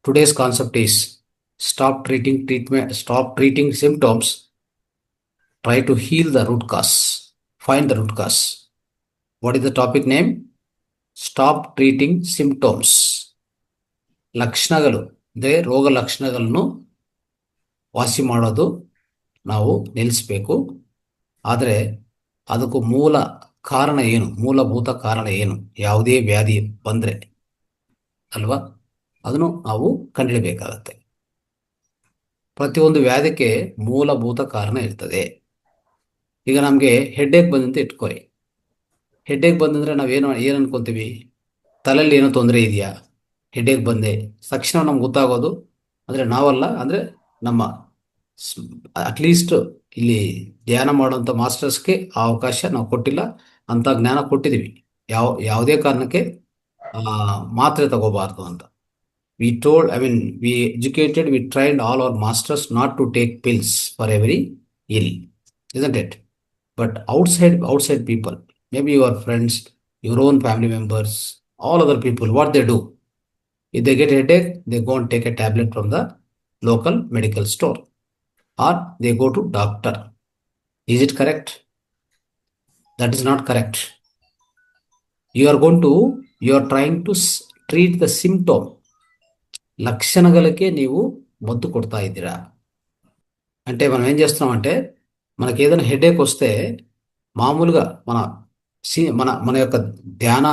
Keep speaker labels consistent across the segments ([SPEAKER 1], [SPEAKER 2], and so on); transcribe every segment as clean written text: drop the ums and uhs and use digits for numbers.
[SPEAKER 1] Today's concept is stop treating symptoms, try to heal the root cause, find the root cause. What is the topic name? Stop treating symptoms. ಲಕ್ಷಣಗಳು ಅಂದರೆ ರೋಗ ಲಕ್ಷಣಗಳನ್ನು ವಾಸಿ ಮಾಡೋದು ನಾವು ನಿಲ್ಲಿಸಬೇಕು. ಆದರೆ ಅದಕ್ಕೂ ಮೂಲ ಕಾರಣ ಏನು, ಮೂಲಭೂತ ಕಾರಣ ಏನು, ಯಾವುದೇ ವ್ಯಾಧಿ ಬಂದರೆ ಅಲ್ವಾ, ಅದನ್ನು ನಾವು ಕಂಡುಹಿಡಬೇಕಾಗತ್ತೆ. ಪ್ರತಿಯೊಂದು ವ್ಯಾಧಿಗೆ ಮೂಲಭೂತ ಕಾರಣ ಇರ್ತದೆ. ಈಗ ನಮಗೆ ಹೆಡ್ಡೇಕ್ ಬಂದಂತೆ ಇಟ್ಕೊಳ್ಳಿ. ಹೆಡ್ಡೇಕ್ ಬಂದಂದರೆ ನಾವೇನು ಅನ್ಕೊತೀವಿ, ತಲೆಯಲ್ಲಿ ಏನೋ ತೊಂದರೆ ಇದೆಯಾ, ಹೆಡ್ಡೇಕ್ ಬಂದೆ ತಕ್ಷಣ ನಮ್ಗೆ ಗೊತ್ತಾಗೋದು ಅಂದರೆ ನಾವಲ್ಲ, ಅಂದರೆ ನಮ್ಮ ಅಟ್ಲೀಸ್ಟ್ ಇಲ್ಲಿ ಧ್ಯಾನ ಮಾಡುವಂಥ ಮಾಸ್ಟರ್ಸ್ಗೆ ಆ ಅವಕಾಶ ನಾವು ಕೊಟ್ಟಿಲ್ಲ, ಅಂಥ ಜ್ಞಾನ ಕೊಟ್ಟಿದ್ದೀವಿ. ಯಾವುದೇ ಕಾರಣಕ್ಕೆ ಮಾತ್ರೆ ತಗೋಬಾರ್ದು ಅಂತ. We told, we educated, we trained all our masters not to take pills for every ill, isn't it? But outside people, maybe your friends, your own family members, all other people, what they do, if they get a headache, they go and take a tablet from the local medical store, or they go to doctor. Is it correct? That is not correct. You are trying to treat the symptom. లక్షణಗಳಿಗೆ ನೀವು మద్దు కొడతా ఇದ್ದೀరా అంటే మనం ఏం చేస్తున్నామంటే, మనకి ఏదైనా headache వస్తే మామూలుగా మన యొక్క ధ్యాన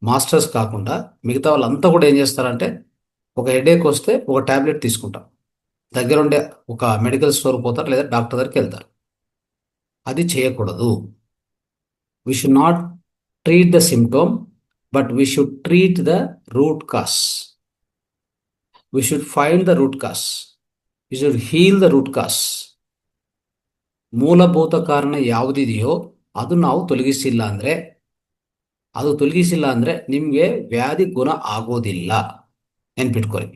[SPEAKER 1] మాస్టర్స్ కాకుండా మిగతా వాళ్ళంతా కూడా ఏం చేస్తారంటే, ఒక హెడేక్ వస్తే ఒక టాబ్లెట్ తీసుకుంటాం, దగ్గర ఉండే ఒక మెడికల్ స్టోర్ పోతారు లేదా డాక్టర్ దగ్గరికి వెళ్తారు. అది చేయకూడదు. We should not treat the symptom, but we should treat the root cause. We should find the root cause. We should heal the root cause. ಮೂಲಭೂತ ಕಾರಣ ಯಾವುದಿದೆಯೋ ಅದು ನಾವು ತೊಲಗಿಸಿಲ್ಲ ಅಂದರೆ ನಿಮಗೆ ವ್ಯಾಧಿ ಗುಣ ಆಗೋದಿಲ್ಲ. ನೆನ್ಪಿಟ್ಕೊಳ್ಳಿ.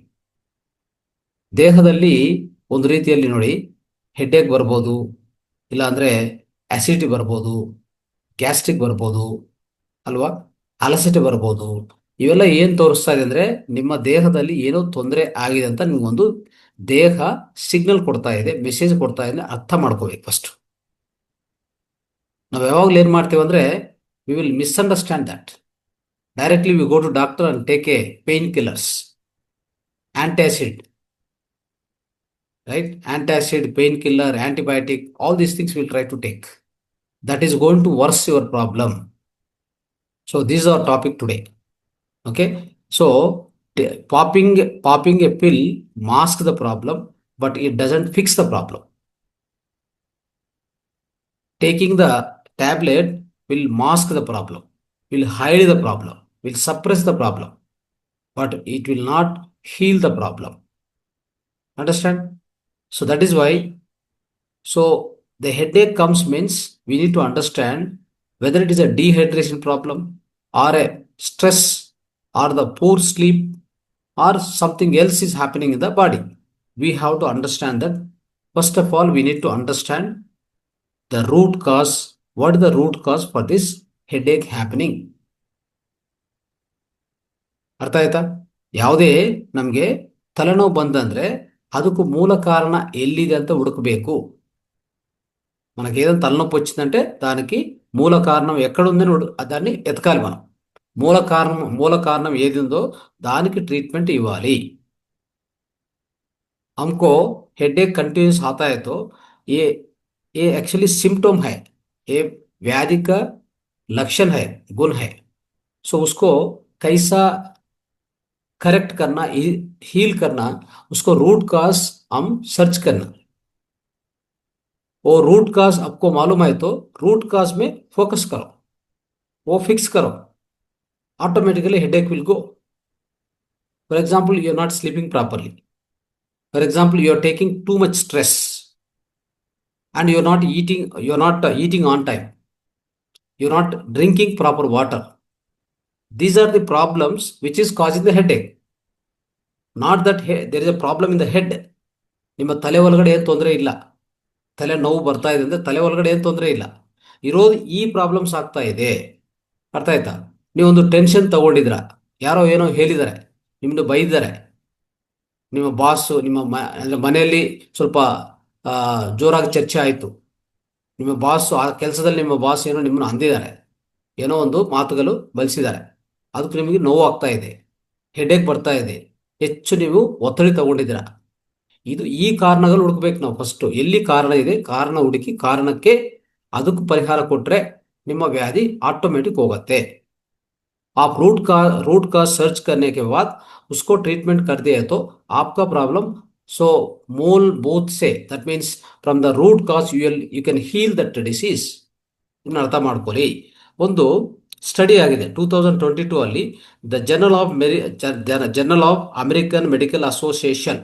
[SPEAKER 1] ದೇಹದಲ್ಲಿ ಒಂದು ರೀತಿಯಲ್ಲಿ ನೋಡಿ, ಹೆಡ್ಡೇಕ್ ಬರ್ಬೋದು, ಇಲ್ಲಾಂದರೆ ಆಸಿಡಿಟಿ ಬರ್ಬೋದು, ಗ್ಯಾಸ್ಟ್ರಿಕ್ ಬರ್ಬೋದು ಅಲ್ವಾ, ಅಲಸಿಟಿ ಬರ್ಬೋದು. ಇವೆಲ್ಲ ಏನು ತೋರಿಸ್ತಾ ಇದೆ ಅಂದರೆ, ನಿಮ್ಮ ದೇಹದಲ್ಲಿ ಏನೋ ತೊಂದರೆ ಆಗಿದೆ ಅಂತ ನಿಮಗೊಂದು ದೇಹ ಸಿಗ್ನಲ್ ಕೊಡ್ತಾ ಇದೆ, ಮೆಸೇಜ್ ಕೊಡ್ತಾ ಇದೆ. ಅರ್ಥ ಮಾಡ್ಕೋಬೇಕು ಫಸ್ಟ್. ನಾವು ಯಾವಾಗಲೂ ಏನು ಮಾಡ್ತೀವಿ ಅಂದರೆ, we will misunderstand that. Directly we go to doctor and take a pain killers, antacid, right? Antacid, pain killer, antibiotic, all these things will try to take. That is going to worse your problem. So this are topic today. Okay, so popping a pill masks the problem, but it doesn't fix the problem. Taking the tablet will mask the problem, will hide the problem, will suppress the problem, but it will not heal the problem. Understand? So that is why, so the headache comes means we need to understand whether it is a dehydration problem or a stress or the poor sleep or something else is happening in the body. We have to understand that. First of all, we need to understand the root cause. What is the root cause for this headache happening? ಅರ್ಥ ಆಯ್ತಾ? ಯಾವುದೇ ನಮಗೆ ತಲೆನೋವು ಬಂದಂದ್ರೆ ಅದಕ್ಕೂ ಮೂಲ ಕಾರಣ ఎల్లిದೆ ಅಂತ ಹುಡುಕಬೇಕು. మనకి ఏదైనా తలనొప్పి వచ్చిందంటే దానికి మూల కారణం ఎక్కడుందని దాన్ని ఎతకాలి మనం. మూల కారణం ఏది ఉందో దానికి ట్రీట్మెంట్ ఇవ్వాలి. हमको हेडेक कंटिन्यूस आता है तो ये एक्चुअली सिम्टम है, ये व्याधि का लक्षण है, गुण है. सो उसको कैसा करेक्ट करना, हील करना, उसको रूट काज हम सर्च करना. वो रूट काज आपको मालूम है तो रूट काज में फोकस करो, वो फिक्स करो, automatically headache will go. For example, you are not sleeping properly. For example, you are taking too much stress and you are not eating on time. You are not drinking proper water. These are the problems which is causing the headache. Not that there is a problem in the head. ನಿಮ್ಮ ತಲೆ ಒಳಗಡೆ ಏನು ತೊಂದರೆ ಇಲ್ಲ, ತಲೆ ನೋವು ಬರ್ತಾ ಇದೆ ಅಂದರೆ ತಲೆ ಒಳಗಡೆ ಏನು ತೊಂದರೆ ಇಲ್ಲ, ಇರೋದು ಈ ಪ್ರಾಬ್ಲಮ್ಸ್ ಆಗ್ತಾ ಇದೆ. ಅರ್ಥ ಆಯ್ತಾ? ನೀವೊಂದು ಟೆನ್ಷನ್ ತಗೊಂಡಿದ್ರ, ಯಾರೋ ಏನೋ ಹೇಳಿದ್ದಾರೆ, ನಿಮ್ಮನ್ನು ಬೈದಿದ್ದಾರೆ, ನಿಮ್ಮ ಬಾಸು ಅಂದ್ರೆ ಮನೆಯಲ್ಲಿ ಸ್ವಲ್ಪ ಜೋರಾಗಿ ಚರ್ಚೆ ಆಯಿತು. ನಿಮ್ಮ ಬಾಸ್ ಆ ಕೆಲಸದಲ್ಲಿ ನಿಮ್ಮ ಬಾಸ್ ಏನೋ ನಿಮ್ಮನ್ನು ಅಂದಿದ್ದಾರೆ, ಏನೋ ಒಂದು ಮಾತುಗಳು ಬಲಿಸಿದ್ದಾರೆ, ಅದಕ್ಕೆ ನಿಮಗೆ ನೋವು ಆಗ್ತಾ ಇದೆ, ಹೆಡೇಕ್ ಬರ್ತಾ ಇದೆ, ಹೆಚ್ಚು ನೀವು ಒತ್ತಡ ತಗೊಂಡಿದ್ದೀರಾ. ಈ ಕಾರಣಗಳು ಹುಡುಕ್ಬೇಕು ನಾವು. ಫಸ್ಟ್ ಎಲ್ಲಿ ಕಾರಣ ಇದೆ, ಕಾರಣ ಹುಡುಕಿ ಕಾರಣಕ್ಕೆ ಅದಕ್ಕೆ ಪರಿಹಾರ ಕೊಟ್ರೆ ನಿಮ್ಮ ವ್ಯಾಧಿ ಆಟೋಮೆಟಿಕ್ ಹೋಗುತ್ತೆ. आप रूट का सर्च करने के बाद उसको ट्रीटमेंट कर दिए तो आपका प्रॉब्लम सो मूलभूत से that means from the root cause you can heal that disease. ಇನ್ನು ಅರ್ಥ ಮಾಡ್ಕೊಳ್ಳಿ. ಒಂದು ಸ್ಟಡಿ ಆಗಿದೆ 2022 ಅಲ್ಲಿ, the Journal of American Medical Association,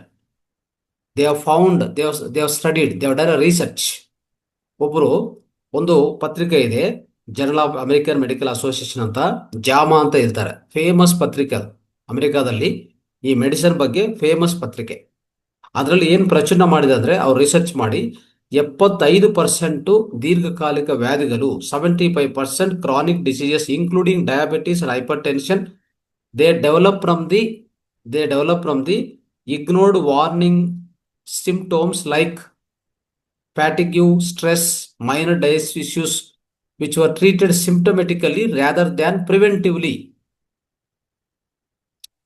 [SPEAKER 1] they have found, they have studied, they have done a research. ಒಬ್ಬರು ಒಂದು ಪತ್ರಿಕೆ ಇದೆ, Journal of American Medical Association ಅಂತ, ಜಾಮಾ ಅಂತ ಇರ್ತಾರೆ, ಫೇಮಸ್ ಪತ್ರಿಕೆ ಅದು. ಅಮೆರಿಕಾದಲ್ಲಿ ಈ ಮೆಡಿಸಿನ್ ಬಗ್ಗೆ ಫೇಮಸ್ ಪತ್ರಿಕೆ. ಅದರಲ್ಲಿ ಏನು ಪ್ರಚುರ ಮಾಡಿದೆ ಅಂದರೆ, ಅವ್ರು ರಿಸರ್ಚ್ ಮಾಡಿ 75% ದೀರ್ಘಕಾಲಿಕ ವ್ಯಾಧಿಗಳು, 75% chronic diseases including diabetes and hypertension, they develop from the ignored warning symptoms like fatigue, stress, minor digestive issues, which were treated symptomatically rather than preventively.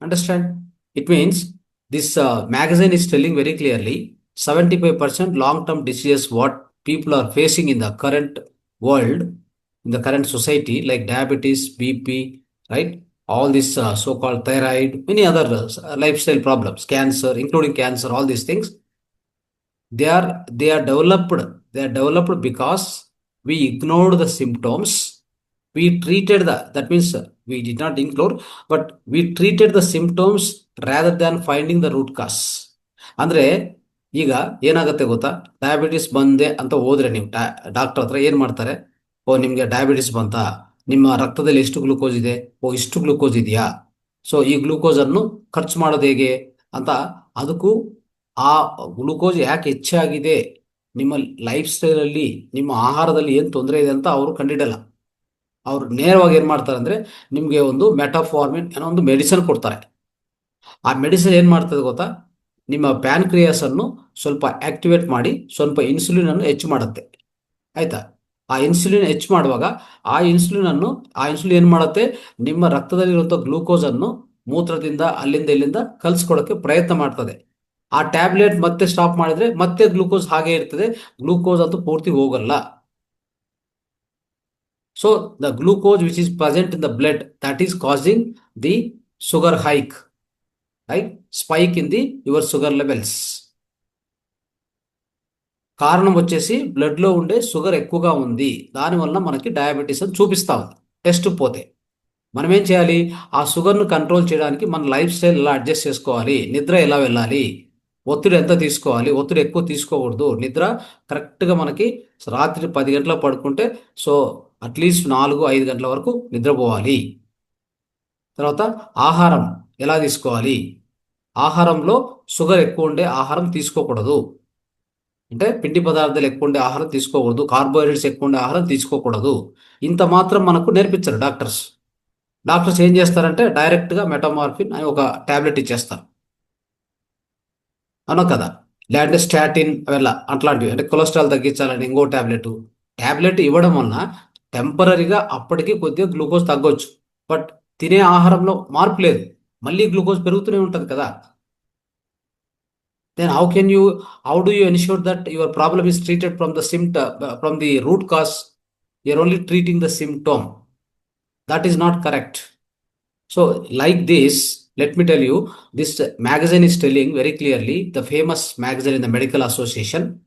[SPEAKER 1] Understand? It means this magazine is telling very clearly 75% long-term diseases what people are facing in the current world, in the current society, like diabetes, BP, right? All this so-called thyroid, many other lifestyle problems, cancer, including cancer, all these things, they are developed because we ignored the symptoms. We treated that means we did not ignore, but we treated the symptoms rather than finding the root cause. ಅಂದ್ರೆ ಈಗ ಏನಾಗುತ್ತೆ ಗೊತ್ತಾ, diabetes ಬಂದೆ ಅಂತ ಹೋದ್ರೆ ನೀವು doctor ಹತ್ರ ಏನು ಮಾಡ್ತಾರೆ, ಓ ನಿಮಗೆ ಡಯಾಬಿಟಿಸ್ ಬಂತಾ, ನಿಮ್ಮ ರಕ್ತದಲ್ಲಿ ಎಷ್ಟು ಗ್ಲೂಕೋಸ್ ಇದೆ, ಓ ಇಷ್ಟು ಗ್ಲೂಕೋಸ್ ಇದೆಯಾ, ಸೊ ಈ ಗ್ಲೂಕೋಸ್ ಅನ್ನು ಖರ್ಚು ಮಾಡೋದು ಹೇಗೆ ಅಂತ, ಅದಕ್ಕೂ ಆ ಗ್ಲೂಕೋಸ್ ಯಾಕೆ ಹೆಚ್ಚಾಗಿದೆ, ನಿಮ್ಮ ಲೈಫ್ ಸ್ಟೈಲಲ್ಲಿ, ನಿಮ್ಮ ಆಹಾರದಲ್ಲಿ ಏನು ತೊಂದರೆ ಇದೆ ಅಂತ ಅವರು ಕಂಡಿಡಲ್ಲ. ಅವ್ರು ನೇರವಾಗಿ ಏನು ಮಾಡ್ತಾರೆ ಅಂದರೆ, ನಿಮಗೆ ಒಂದು ಮೆಟಾಫಾರ್ಮಿನ್ ಏನೋ ಒಂದು ಮೆಡಿಸಿನ್ ಕೊಡ್ತಾರೆ. ಆ ಮೆಡಿಸಿನ್ ಏನು ಮಾಡ್ತದೆ ಗೊತ್ತಾ, ನಿಮ್ಮ ಪ್ಯಾನ್ಕ್ರಿಯಾಸ್ ಅನ್ನು ಸ್ವಲ್ಪ ಆಕ್ಟಿವೇಟ್ ಮಾಡಿ ಸ್ವಲ್ಪ ಇನ್ಸುಲಿನ್ ಅನ್ನು ಹೆಚ್ಚು ಮಾಡುತ್ತೆ. ಆಯ್ತಾ? ಆ ಇನ್ಸುಲಿನ್ ಹೆಚ್ಚು ಮಾಡುವಾಗ ಆ ಇನ್ಸುಲಿನ್ ಏನು ಮಾಡುತ್ತೆ, ನಿಮ್ಮ ರಕ್ತದಲ್ಲಿರುವಂಥ ಗ್ಲೂಕೋಸ್ ಅನ್ನು ಮೂತ್ರದಿಂದ ಅಲ್ಲಿಂದ ಇಲ್ಲಿಂದ ಕಲಿಸ್ಕೊಳ್ಳೋಕ್ಕೆ ಪ್ರಯತ್ನ ಮಾಡ್ತದೆ. ಆ ಟ್ಯಾಬ್ಲೆಟ್ ಮತ್ತೆ ಸ್ಟಾಪ್ ಮಾಡಿದ್ರೆ ಮತ್ತೆ ಗ್ಲೂಕೋಸ್ ಹಾಗೆ ಇರ್ತದೆ, ಗ್ಲೂಕೋಸ್ ಅಂತೂ ಪೂರ್ತಿ ಹೋಗಲ್ಲ. So the glucose which is present in the blood, that is causing the sugar hike, right? Spike in the your sugar levels. కారణం వచ్చేసి బ్లడ్ లో ఉండే షుగర్ ఎక్కువగా ఉంది, దానివల్ల మనకి డయాబెటీస్ అని చూపిస్తా ఉంది టెస్ట్ పోతే. మనం ఏం చేయాలి, ఆ షుగర్ను కంట్రోల్ చేయడానికి మన లైఫ్ స్టైల్ ఎలా అడ్జస్ట్ చేసుకోవాలి, నిద్ర ఎలా వెళ్ళాలి, ఒత్తిడి ఎంత తీసుకోవాలి, ఒత్తిడి ఎక్కువ తీసుకోకూడదు, నిద్ర కరెక్ట్గా మనకి రాత్రి 10 గంటలకు పడుకుంటే సో అట్లీస్ట్ 4-5 గంటల వరకు నిద్రపోవాలి. తర్వాత ఆహారం ఎలా తీసుకోవాలి, ఆహారంలో షుగర్ ఎక్కువ ఉండే ఆహారం తీసుకోకూడదు, అంటే పిండి పదార్థాలు ఎక్కువ ఉండే ఆహారం తీసుకోకూడదు, కార్బోహైడ్రేట్స్ ఎక్కువ ఉండే ఆహారం తీసుకోకూడదు. ఇంత మాత్రం మనకు నేర్పించారు డాక్టర్స్. ఏం చేస్తారంటే డైరెక్ట్గా మెటామార్ఫిన్ అని ఒక ట్యాబ్లెట్ ఇచ్చేస్తారు, అవునా కదా, లేదంటే స్టాటిన్ అವೆಲ್ಲ అట్లాంటివి, అంటే కొలెస్ట్రాల్ తగ్గించాలని ఇంకో ట్యాబ్లెట్ ఇవ్వడం వలన టెంపరీగా అప్పటికి కొద్దిగా గ్లూకోజ్ తగ్గొచ్చు, బట్ తినే ఆహారంలో మార్పు లేదు, మళ్ళీ గ్లూకోజ్ పెరుగుతూనే ఉంటుంది కదా. then how do you ensure that your problem is treated from the root cause? You're only treating the symptom. That is not correct. So like this, let me tell you, this magazine is telling very clearly, the famous magazine in the medical association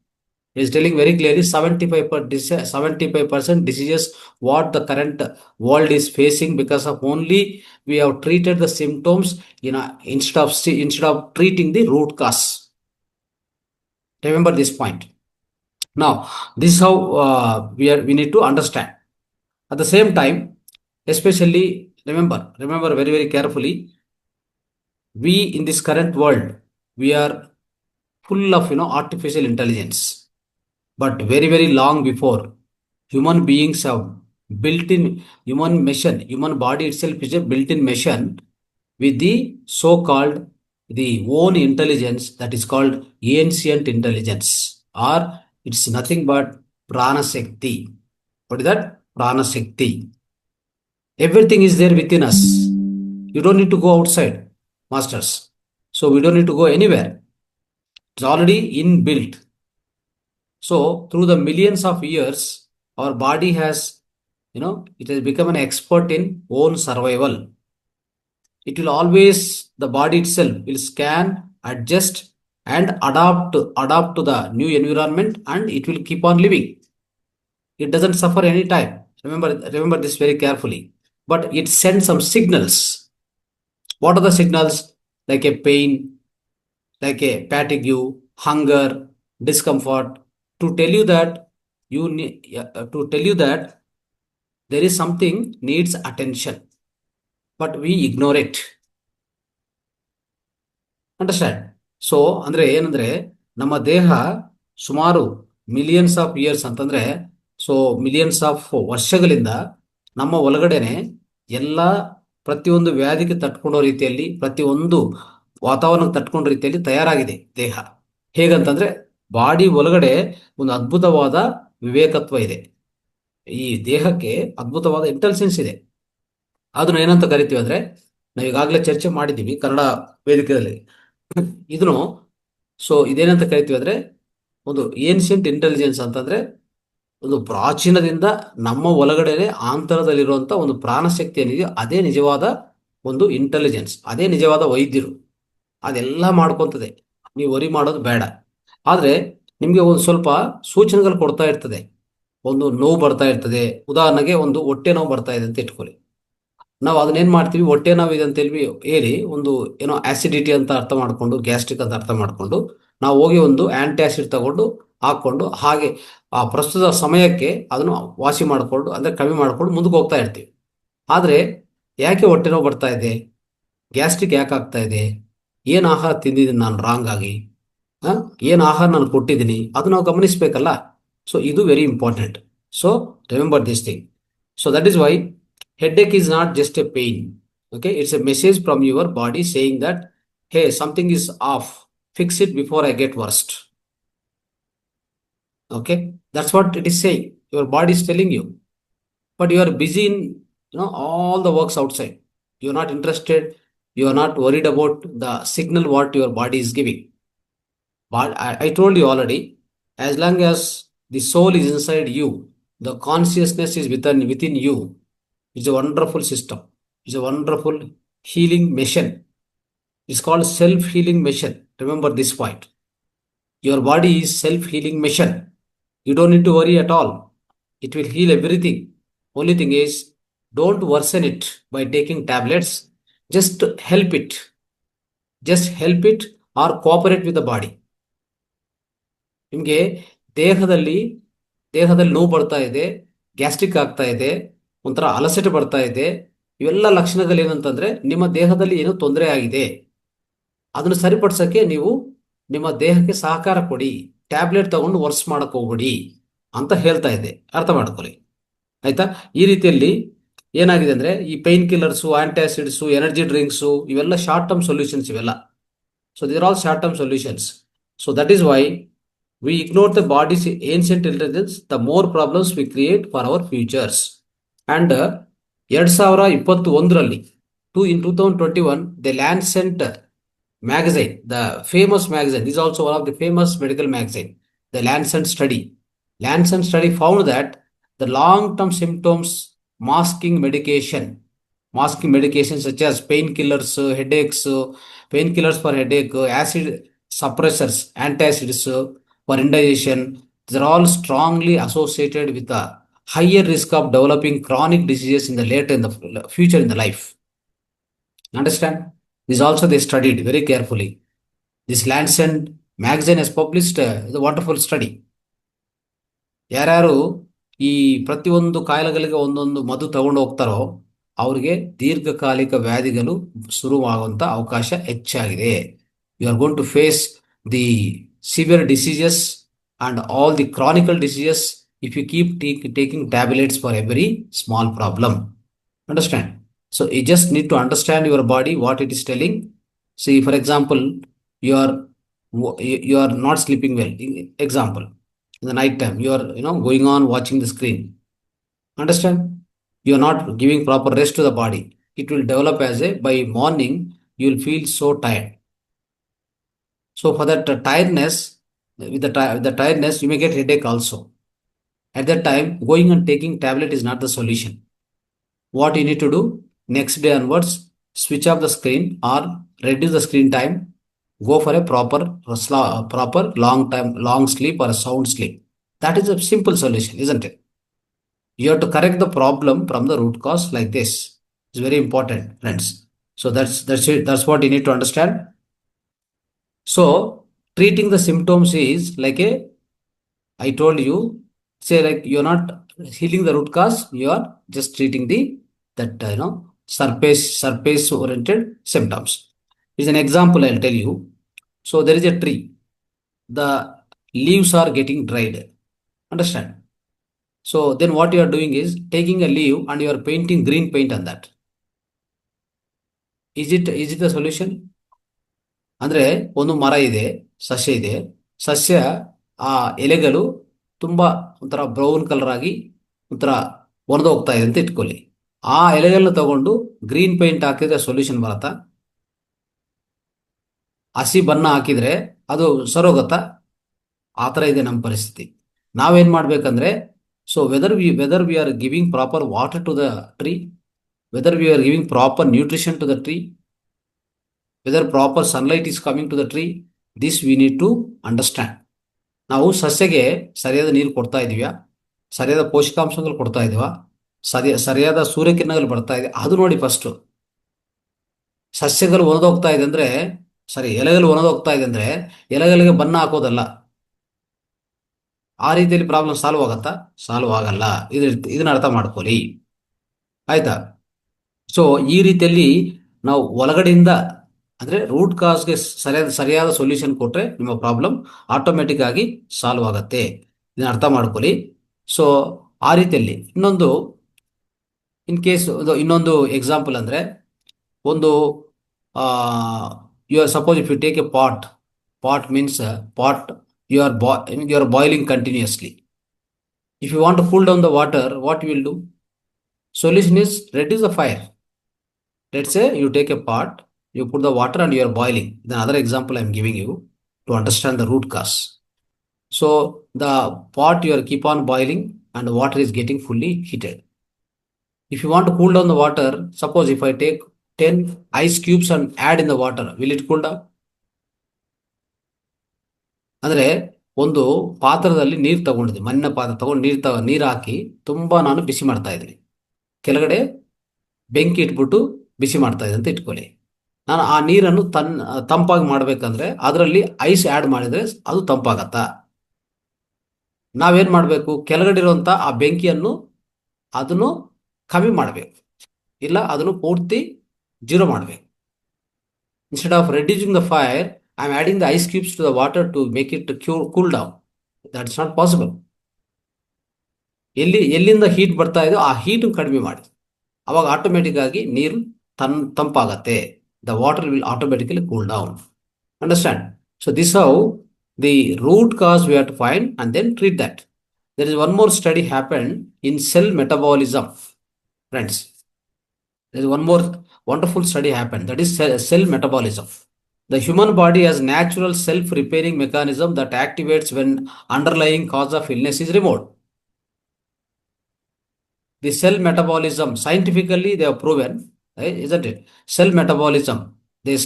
[SPEAKER 1] is telling very clearly 75% diseases what the current world is facing because of only we have treated the symptoms instead of treating the root cause. Remember this point. Now this is how we need to understand. At the same time, especially remember very very carefully, we in this current world, we are full of artificial intelligence, but very very long before human beings have built in human body itself is a built-in machine with the so-called the own intelligence that is called ancient intelligence, or it's nothing but prana shakti. What is that? Prana shakti. Everything is there within us. You don't need to go outside, masters. So we don't need to go anywhere. It's already inbuilt. So through the millions of years, our body has, it has become an expert in own survival. It will always, the body itself will scan, adjust, and adapt to the new environment, and it will keep on living. It doesn't suffer any time. Remember this very carefully. But it sends some signals. What are the signals? Like a pain, like a fatigue, hunger, discomfort, to tell you that to tell you that there is something needs attention, but we ignore it. Understand. So ಅಂದ್ರೆ ಏನಂದ್ರೆ ನಮ್ಮ ದೇಹ ಸುಮಾರು millions of years ಅಂತಂದ್ರೆ, so millions of ವರ್ಷಗಳಿಂದ ನಮ್ಮ ಒಳಗಡೆನೆ ಎಲ್ಲ ಪ್ರತಿಯೊಂದು ವ್ಯಾಧಿಗೆ ತಟ್ಕೊಳ್ಳೋ ರೀತಿಯಲ್ಲಿ, ಪ್ರತಿಯೊಂದು ವಾತಾವರಣಕ್ಕೆ ತಟ್ಕೊಂಡ ರೀತಿಯಲ್ಲಿ ತಯಾರಾಗಿದೆ ದೇಹ. ಹೇಗಂತಂದ್ರೆ ಬಾಡಿ ಒಳಗಡೆ ಒಂದು ಅದ್ಭುತವಾದ ವಿವೇಕತ್ವ ಇದೆ. ಈ ದೇಹಕ್ಕೆ ಅದ್ಭುತವಾದ ಇಂಟೆಲಿಜೆನ್ಸ್ ಇದೆ. ಅದನ್ನ ಏನಂತ ಕರಿತೀವಿ ಅಂದ್ರೆ, ನಾವು ಈಗಾಗಲೇ ಚರ್ಚೆ ಮಾಡಿದ್ದೀವಿ ಕನ್ನಡ ವೇದಿಕೆಯಲ್ಲಿ ಇದನ್ನು. ಸೊ ಇದೇನಂತ ಕರಿತೀವಿ ಅಂದ್ರೆ, ಒಂದು ಏನ್ಷಿಯಂಟ್ ಇಂಟೆಲಿಜೆನ್ಸ್ ಅಂತಂದ್ರೆ ಒಂದು ಪ್ರಾಚೀನದಿಂದ ನಮ್ಮ ಒಳಗಡೆ ಆಂತರದಲ್ಲಿರುವಂತ ಒಂದು ಪ್ರಾಣಶಕ್ತಿ ಏನಿದೆಯೋ ಅದೇ ನಿಜವಾದ ಒಂದು ಇಂಟೆಲಿಜೆನ್ಸ್, ಅದೇ ನಿಜವಾದ ವೈದ್ಯರು. ಅದೆಲ್ಲ ಮಾಡ್ಕೊಂತದೆ, ನೀವು ವರಿ ಮಾಡೋದು ಬೇಡ. ಆದ್ರೆ ನಿಮ್ಗೆ ಒಂದು ಸ್ವಲ್ಪ ಸೂಚನೆಗಳು ಕೊಡ್ತಾ ಇರ್ತದೆ. ಒಂದು ನೋವು ಬರ್ತಾ ಇರ್ತದೆ, ಉದಾಹರಣೆಗೆ ಒಂದು ಹೊಟ್ಟೆ ನೋವು ಬರ್ತಾ ಇದೆ ಅಂತ ಇಟ್ಕೊಳ್ಳಿ. ನಾವು ಅದನ್ನೇನು ಮಾಡ್ತೀವಿ, ಹೊಟ್ಟೆ ನೋವಿದೆ ಅಂತ ಹೇಳಿ ಒಂದು ಆಸಿಡಿಟಿ ಅಂತ ಅರ್ಥ ಮಾಡ್ಕೊಂಡು, ಗ್ಯಾಸ್ಟ್ರಿಕ್ ಅಂತ ಅರ್ಥ ಮಾಡ್ಕೊಂಡು, ನಾವು ಹೋಗಿ ಒಂದು ಆಂಟಿ ಆಸಿಡ್ ತಗೊಂಡು ಹಾಕೊಂಡು ಹಾಗೆ ಆ ಪ್ರಸ್ತುತ ಸಮಯಕ್ಕೆ ಅದನ್ನು ವಾಸಿ ಮಾಡಿಕೊಂಡು, ಅಂದ್ರೆ ಕಮ್ಮಿ ಮಾಡ್ಕೊಂಡು ಮುಂದಕ್ಕೆ ಹೋಗ್ತಾ ಇರ್ತೀವಿ. ಆದ್ರೆ ಯಾಕೆ ಹೊಟ್ಟೆ ನೋವು ಬರ್ತಾ ಇದೆ, ಗ್ಯಾಸ್ಟ್ರಿಕ್ ಯಾಕೆ ಆಗ್ತಾ ಇದೆ, ಏನು ಆಹಾರ ತಿಂದಿದ್ದೀನಿ ನಾನು ರಾಂಗ್ ಆಗಿ, ಏನು ಆಹಾರ ನಾನು ಕೊಟ್ಟಿದ್ದೀನಿ, ಅದು ನಾವು ಗಮನಿಸಬೇಕಲ್ಲ. ಸೊ ಇದು very important. So remember this thing. So that is why headache is not just a pain. Okay, it's a message from your body saying that, hey, something is off, fix it before I get worst. Okay, that's what it is saying. Your body is telling you, but you are busy in all the works outside. You are not interested, you are not worried about the signal what your body is giving. But I told you already, as long as the soul is inside you, the consciousness is within you. It's a wonderful system. It's a wonderful healing machine. It's called self-healing machine. Remember this point. Your body is self-healing machine. You don't need to worry at all. It will heal everything. Only thing is, don't worsen it by taking tablets. Just help it. Just help it or cooperate with the body. ನಿಮಗೆ ದೇಹದಲ್ಲಿ ನೋವು ಬರ್ತಾ ಇದೆ, gastric ಆಗ್ತಾ ಇದೆ, ಒಂಥರ ಅಲಸಟೆ ಬರ್ತಾ ಇದೆ, ಇವೆಲ್ಲ ಲಕ್ಷಣಗಳು ಏನಂತಂದ್ರೆ ನಿಮ್ಮ ದೇಹದಲ್ಲಿ ಏನೋ ತೊಂದರೆ ಆಗಿದೆ. ಅದನ್ನು ಸರಿಪಡಿಸಕ್ಕೆ ನೀವು ನಿಮ್ಮ ದೇಹಕ್ಕೆ ಸಹಕಾರ ಕೊಡಿ, ಟ್ಯಾಬ್ಲೆಟ್ ತಗೊಂಡು ವರ್ಸ್ ಮಾಡಕ್ ಹೋಗ್ಬಿಡಿ ಅಂತ ಹೇಳ್ತಾ ಇದೆ. ಅರ್ಥ ಮಾಡ್ಕೊಳ್ಳಿ, ಆಯ್ತಾ? ಈ ರೀತಿಯಲ್ಲಿ ಏನಾಗಿದೆ ಅಂದ್ರೆ, ಈ pain killers, antacids, energy drinks, ಇವೆಲ್ಲ ಶಾರ್ಟ್ ಟರ್ಮ್ ಸೊಲ್ಯೂಷನ್ಸ್ ಇವೆಲ್ಲ. So there all short term solutions. So that is why we ignore the body's ancient intelligence, the more problems we create for our futures. And 2021ರಲ್ಲಿ in 2021, the Lancet magazine, the famous magazine, this is also one of the famous medical magazine, the Lancet study found that the long-term symptoms masking medication such as painkillers, headaches, painkillers for headache, acid suppressors, antacids for indigestion, these are all strongly associated with a higher risk of developing chronic diseases in the future in the life. Understand? This also they studied very carefully. This Lancet magazine has published a wonderful study. ಯಾರ್ಯಾರು ಈ ಪ್ರತಿಯೊಂದು ಕಾಯಿಲೆಗಳಿಗೆ ಒಂದೊಂದು ಮದ್ದು ತಗೊಂಡು ಹೋಗ್ತಾರೋ ಅವ್ರಿಗೆ ದೀರ್ಘಕಾಲಿಕ ವ್ಯಾಧಿಗಳು ಶುರುವಾಗುವಂತ ಅವಕಾಶ ಹೆಚ್ಚಾಗಿದೆ. You are going to face the severe diseases and all the chronic diseases if you keep taking tablets for every small problem. Understand? So you just need to understand your body, what it is telling. See, for example, you are you are not sleeping well. Example, in the night time, you are going on watching the screen. Understand? You are not giving proper rest to the body. It will develop as a by morning you will feel so tired. So for that tiredness, with the tiredness, you may get headache also. At that time, going and taking tablet is not the solution. What you need to do next day onwards, switch off the screen or reduce the screen time. Go for a proper long sleep or a sound sleep. That is a simple solution, isn't it? You have to correct the problem from the root cause like this. It's very important, friends. So that's it. That's what you need to understand. So treating the symptoms is like a I told you, say like you're not healing the root cause, you are just treating the that surface oriented symptoms. Is an example I'll tell you. So there is a tree. The leaves are getting dried. Understand? So then what you are doing is taking a leaf and you are painting green paint on that. Is it the solution? ಅಂದ್ರೆ ಒಂದು ಮರ ಇದೆ, ಸಸ್ಯ ಇದೆ. ಸಸ್ಯ ಆ ಎಲೆಗಳು ತುಂಬಾ ಒಂಥರ ಬ್ರೌನ್ ಕಲರ್ ಆಗಿ ಒಂಥರ ಒಣದೋಗ್ತಾ ಇದೆ ಅಂತ ಇಟ್ಕೊಳ್ಳಿ. ಆ ಎಲೆಗಳನ್ನ ತಗೊಂಡು ಗ್ರೀನ್ ಪೇಂಟ್ ಹಾಕಿದ್ರೆ ಸೊಲ್ಯೂಷನ್ ಬರತ್ತಾ? ಹಸಿ ಬಣ್ಣ ಹಾಕಿದ್ರೆ ಅದು ಸರೋಗತ್ತಾ? ಆ ಥರ ಇದೆ ನಮ್ಮ ಪರಿಸ್ಥಿತಿ. ನಾವೇನ್ ಮಾಡ್ಬೇಕಂದ್ರೆ, so whether we are giving proper water to the tree, whether we are giving proper nutrition to the tree, whether proper sunlight is coming to the tree, this we need to understand. ನಾವು ಸಸ್ಯಗೆ ಸರಿಯಾದ ನೀರು ಕೊಡ್ತಾ ಇದೀವ್ಯಾ, ಸರಿಯಾದ ಪೋಷಕಾಂಶಗಳು ಕೊಡ್ತಾ ಇದೀವಾ, ಸರಿಯಾದ ಸೂರ್ಯಕಿರಣಗಳು ಬರ್ತಾ ಇದೆ, ಅದು ನೋಡಿ ಫಸ್ಟ್. ಸಸ್ಯಗಳು ಒಣದೋಗ್ತಾ ಇದೆ ಅಂದ್ರೆ, ಎಲೆಗಳು ಒಣದೋಗ್ತಾ ಇದೆ ಅಂದ್ರೆ ಎಲೆಗಳಿಗೆ ಬಣ್ಣ ಹಾಕೋದಲ್ಲ. ಆ ರೀತಿಯಲ್ಲಿ ಪ್ರಾಬ್ಲಮ್ ಸಾಲ್ವ್ ಆಗತ್ತಾ? ಸಾಲ್ವ್ ಆಗಲ್ಲ. ಇದನ್ನ ಅರ್ಥ ಮಾಡ್ಕೊಳ್ಳಿ, ಆಯ್ತಾ? ಸೊ ಈ ರೀತಿಯಲ್ಲಿ ನಾವು ಒಳಗಡೆಯಿಂದ ಅಂದ್ರೆ ರೂಟ್ ಕಾಸ್ಗೆ ಸರಿಯಾದ ಸೊಲ್ಯೂಷನ್ ಕೊಟ್ರೆ ನಿಮ್ಮ ಪ್ರಾಬ್ಲಮ್ ಆಟೋಮೆಟಿಕ್ ಆಗಿ ಸಾಲ್ವ್ ಆಗತ್ತೆ. ಇದನ್ನ ಅರ್ಥ ಮಾಡ್ಕೊಳ್ಳಿ. ಸೊ ಆ ರೀತಿಯಲ್ಲಿ ಇನ್ನೊಂದು ಇನ್ ಕೇಸ್ ಇನ್ನೊಂದು ಎಕ್ಸಾಂಪಲ್ ಅಂದ್ರೆ, ಒಂದು you are suppose if you take a pot means pot you are boiling continuously. If you want to cool down the water, what you will do? Solution is reduce the fire. Let's say you take a pot, you put the water and you are boiling. The other example I am giving you to understand the root cause. So the pot you are keep on boiling and the water is getting fully heated. If you want to cool down the water, suppose if I take 10 ice cubes and add in the water, will it cool down? ಅಂದ್ರೆ ಒಂದು ಪಾತ್ರದಲ್ಲಿ ನೀರು ತಗೊಂಡಿದ್ದೆ, ಮಣ್ಣಿನ ಪಾತ್ರ ತಗೊಂಡು ನೀರು ಹಾಕಿ ತುಂಬಾ ನಾನು ಬಿಸಿ ಮಾಡ್ತಾ ಇದ್ದೀನಿ. ಕೆಳಗಡೆ ಬೆಂಕಿ ಇಟ್ಬಿಟ್ಟು ಬಿಸಿ ಮಾಡ್ತಾ ಇದ್ದೆ ಅಂತ ಇಟ್ಕೊಳ್ಳಿ. ನಾನು ಆ ನೀರನ್ನು ತಂಪಾಗಿ ಮಾಡ್ಬೇಕಂದ್ರೆ ಅದರಲ್ಲಿ ಐಸ್ ಆ್ಯಡ್ ಮಾಡಿದ್ರೆ ಅದು ತಂಪಾಗತ್ತಾ? ನಾವೇನ್ ಮಾಡಬೇಕು? ಕೆಳಗಡೆ ಇರುವಂತ ಆ ಬೆಂಕಿಯನ್ನು ಅದನ್ನು ಕಮ್ಮಿ ಮಾಡಬೇಕು, ಇಲ್ಲ ಅದನ್ನು ಪೂರ್ತಿ ಜೀರೋ ಮಾಡಬೇಕು. Instead of reducing the fire, I am adding the ice cubes to the water to make it cool down. That's not possible. ಎಲ್ಲಿಂದ ಹೀಟ್ ಬರ್ತಾ ಇದೋ ಆ ಹೀಟ್ ಕಡಿಮೆ ಮಾಡಿ, ಅವಾಗ ಆಟೋಮೆಟಿಕ್ ಆಗಿ ನೀರು ತಂಪಾಗತ್ತೆ. The water will automatically cool down. Understand? So this how the root cause we have to find and then treat that. There is one more study happened in cell metabolism, friends. There is one more wonderful study happened, that is cell metabolism. The human body has natural self-repairing mechanism that activates when underlying cause of illness is removed. The cell metabolism, scientifically they have proven, right, isn't it? Cell metabolism, they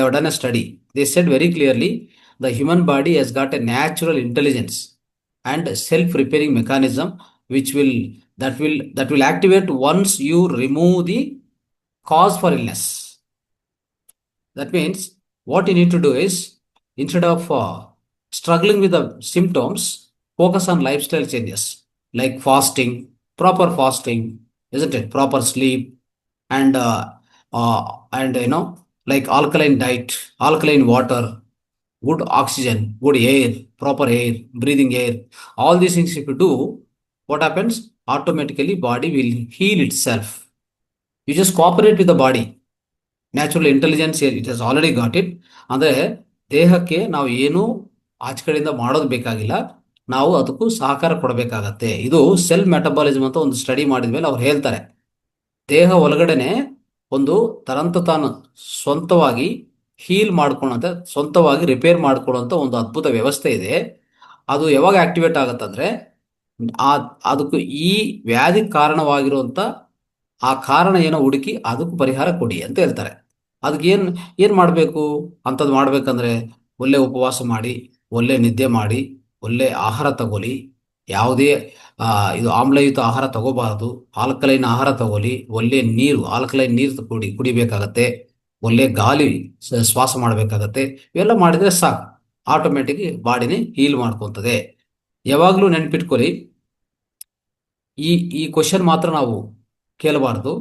[SPEAKER 1] have done a study. They said very clearly the human body has got a natural intelligence and self-repairing mechanism that will activate once you remove the cause for illness. That means what you need to do is, instead of struggling with the symptoms, focus on lifestyle changes like fasting, proper fasting, isn't it? Proper sleep and like alkaline diet, alkaline water, good oxygen, good air, proper air, breathing air. All these things if you do, what happens? Automatically body will heal itself. You just cooperate with the body. Natural intelligence it has already got it. ಅಂದರೆ ದೇಹಕ್ಕೆ ನಾವು ಏನೂ ಆಚೆ ಕಡೆಯಿಂದ ಮಾಡೋದು ಬೇಕಾಗಿಲ್ಲ, ನಾವು ಅದಕ್ಕೂ ಸಹಕಾರ ಕೊಡಬೇಕಾಗತ್ತೆ. ಇದು ಸೆಲ್ ಮೆಟಬಾಲಿಸಮ್ ಅಂತ ಒಂದು ಸ್ಟಡಿ ಮಾಡಿದ್ಮೇಲೆ ಅವ್ರು ಹೇಳ್ತಾರೆ, ದೇಹ ಒಳಗಡೆನೆ ಒಂದು ತರಂತ ತಾನು ಸ್ವಂತವಾಗಿ ಹೀಲ್ ಮಾಡ್ಕೊಳ್ಳೋಂಥ, ಸ್ವಂತವಾಗಿ ರಿಪೇರ್ ಮಾಡ್ಕೊಳ್ಳೋಂಥ ಒಂದು ಅದ್ಭುತ ವ್ಯವಸ್ಥೆ ಇದೆ. ಅದು ಯಾವಾಗ ಆಕ್ಟಿವೇಟ್ ಆಗುತ್ತಂದ್ರೆ ಆ ಅದಕ್ಕೂ ಈ ವ್ಯಾಧಿ ಕಾರಣವಾಗಿರುವಂಥ ಆ ಕಾರಣ ಏನೋ ಹುಡುಕಿ ಅದಕ್ಕೂ ಪರಿಹಾರ ಕೊಡಿ ಅಂತ ಹೇಳ್ತಾರೆ. ಅದಕ್ಕೆ ಏನು ಮಾಡಬೇಕು ಅಂಥದ್ದು ಮಾಡಬೇಕಂದ್ರೆ ಒಳ್ಳೆ ಉಪವಾಸ ಮಾಡಿ, ಒಳ್ಳೆ ನಿದ್ದೆ ಮಾಡಿ, ಒಳ್ಳೆ ಆಹಾರ ತಗೊಳ್ಳಿ. ಯಾವುದೇ ಇದು ಆಮ್ಲಯುತ ಆಹಾರ ತಗೋಬಾರದು. ಆಲ್ಕಲೈನ್ ಆಹಾರ ತಗೊಳ್ಳಿ. ಒಳ್ಳೆ ನೀರು, ಆಲ್ಕಲೈನ್ ನೀರು ಕುಡಿಬೇಕಾಗತ್ತೆ. ಒಳ್ಳೆ ಗಾಳಿ ಶ್ವಾಸ ಮಾಡಬೇಕಾಗತ್ತೆ. ಇವೆಲ್ಲ ಮಾಡಿದರೆ ಸಾಕು, ಆಟೋಮೆಟಿಕ್ ಬಾಡಿನೇ ಹೀಲ್ ಮಾಡ್ಕೊತದೆ. ಯಾವಾಗಲೂ ನೆನ್ಪಿಟ್ಕೊಳ್ಳಿ, ಈ ಈ ಕ್ವಶನ್ ಮಾತ್ರ ನಾವು ಕೇಳಬಾರ್ದು.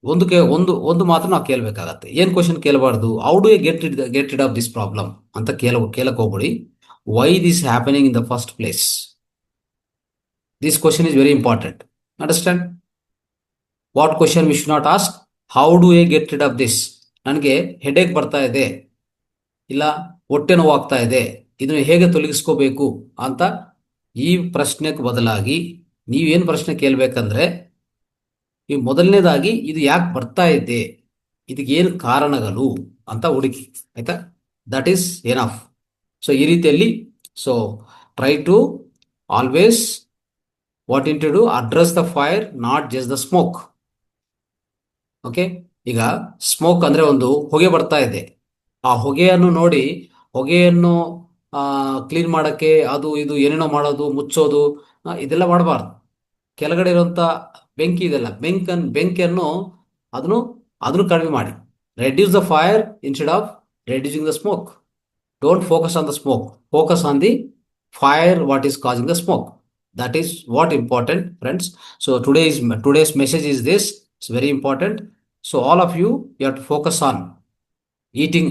[SPEAKER 1] ಒಂದು ಮಾತ್ರ ನಾವು ಕೇಳಬೇಕಾಗತ್ತೆ. ಏನು ಕ್ವಶನ್ ಕೇಳಬಾರ್ದು? How do you get rid of this problem ಅಂತ ಕೇಳಕ್ ಹೋಗ್ಬೇಡಿ. Why this happening in the first place? This question is very important. Understand? What question we should not ask? How do you get rid of this? ನನಗೆ headache ಬರ್ತಾ ಇದೆ, ಇಲ್ಲ ಹೊಟ್ಟೆ ನೋವಾಗ್ತಾ ಇದೆ, ಇದನ್ನು ಹೇಗೆ ತೊಲಗಿಸ್ಕೋಬೇಕು ಅಂತ ಈ ಪ್ರಶ್ನೆಗೆ ಬದಲಾಗಿ ನೀವೇನು ಪ್ರಶ್ನೆ ಕೇಳಬೇಕಂದ್ರೆ, ಈ ಮೊದಲನೇದಾಗಿ ಇದು ಯಾಕೆ ಬರ್ತಾ ಇದೆ, ಇದಕ್ಕೆ ಏನು ಕಾರಣಗಳು ಅಂತ ಹುಡುಕಿ. ಆಯ್ತಾ? That is enough. ಸೊ ಈ ರೀತಿಯಲ್ಲಿ, so try to always what in to do, address the fire, not just the smoke. Okay, ಈಗ ಸ್ಮೋಕ್ ಅಂದ್ರೆ ಒಂದು ಹೊಗೆ ಬರ್ತಾ ಇದೆ, ಆ ಹೊಗೆಯನ್ನು ನೋಡಿ ಹೊಗೆಯನ್ನು ಕ್ಲೀನ್ ಮಾಡೋಕ್ಕೆ ಅದು ಇದು ಏನೇನೋ ಮಾಡೋದು, ಮುಚ್ಚೋದು, ಇದೆಲ್ಲ ಮಾಡಬಾರ್ದು. ಕೆಳಗಡೆ ಇರುವಂಥ ಬೆಂಕಿ ಇದೆಲ್ಲ, ಬೆಂಕಿಯನ್ನು ಅದನ್ನು ಕಡಿಮೆ ಮಾಡಿ. Reduce the fire instead of reducing the smoke. Don't focus on the smoke, focus on the fire, what is causing the smoke. That is what important, friends. So today's message is this. It's very important. So all of you have to focus on eating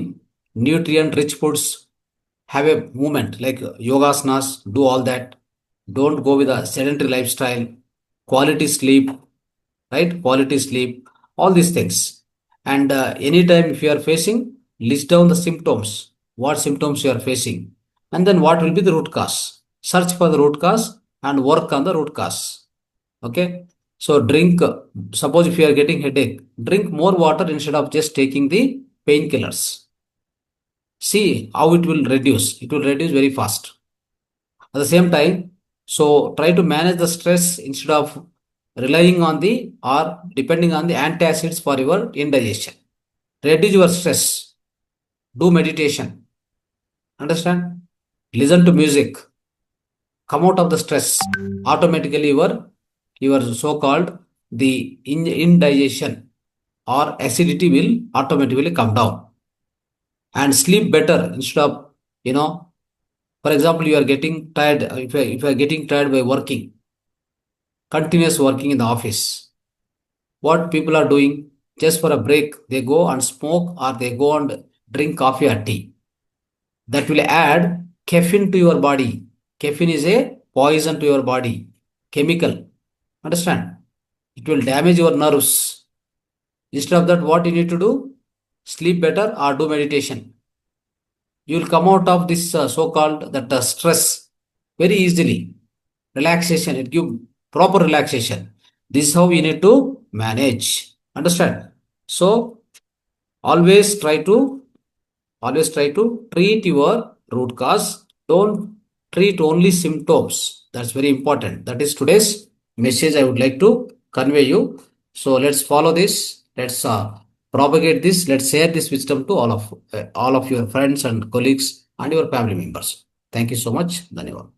[SPEAKER 1] nutrient rich foods. Have a movement like yogasanas, do all that. Don't go with a sedentary lifestyle. Quality sleep, right? Quality sleep, all these things. And anytime if you are facing, list down the symptoms, what symptoms you are facing, and then what will be the root cause. Search for the root cause and work on the root cause. Okay, so drink, suppose if you are getting headache, drink more water instead of just taking the painkillers. See how it will reduce very fast. At the same time, so try to manage the stress instead of relying on the or depending on the antacids for your indigestion. Reduce your stress, do meditation, understand, listen to music, come out of the stress. Automatically your so-called the indigestion or acidity will automatically come down. And sleep better instead of, for example, you are getting tired. If you are getting tired by working, continuous working in the office, what people are doing, just for a break they go and smoke or they go and drink coffee or tea. That will add caffeine to your body. Caffeine is a poison to your body, chemical. Understand? It will damage your nerves. Instead of that, what you need to do? Sleep better or do meditation. You will come out of this so-called that stress very easily. Relaxation, it gives proper relaxation. This is how we need to manage. Understand? So always try to treat your root cause. Don't treat only symptoms. That's very important. That is today's message I would like to convey you. So let's follow this. Let's propagate this. Let's share this wisdom to all of your friends and colleagues and your family members. Thank you so much. Dhanyavad.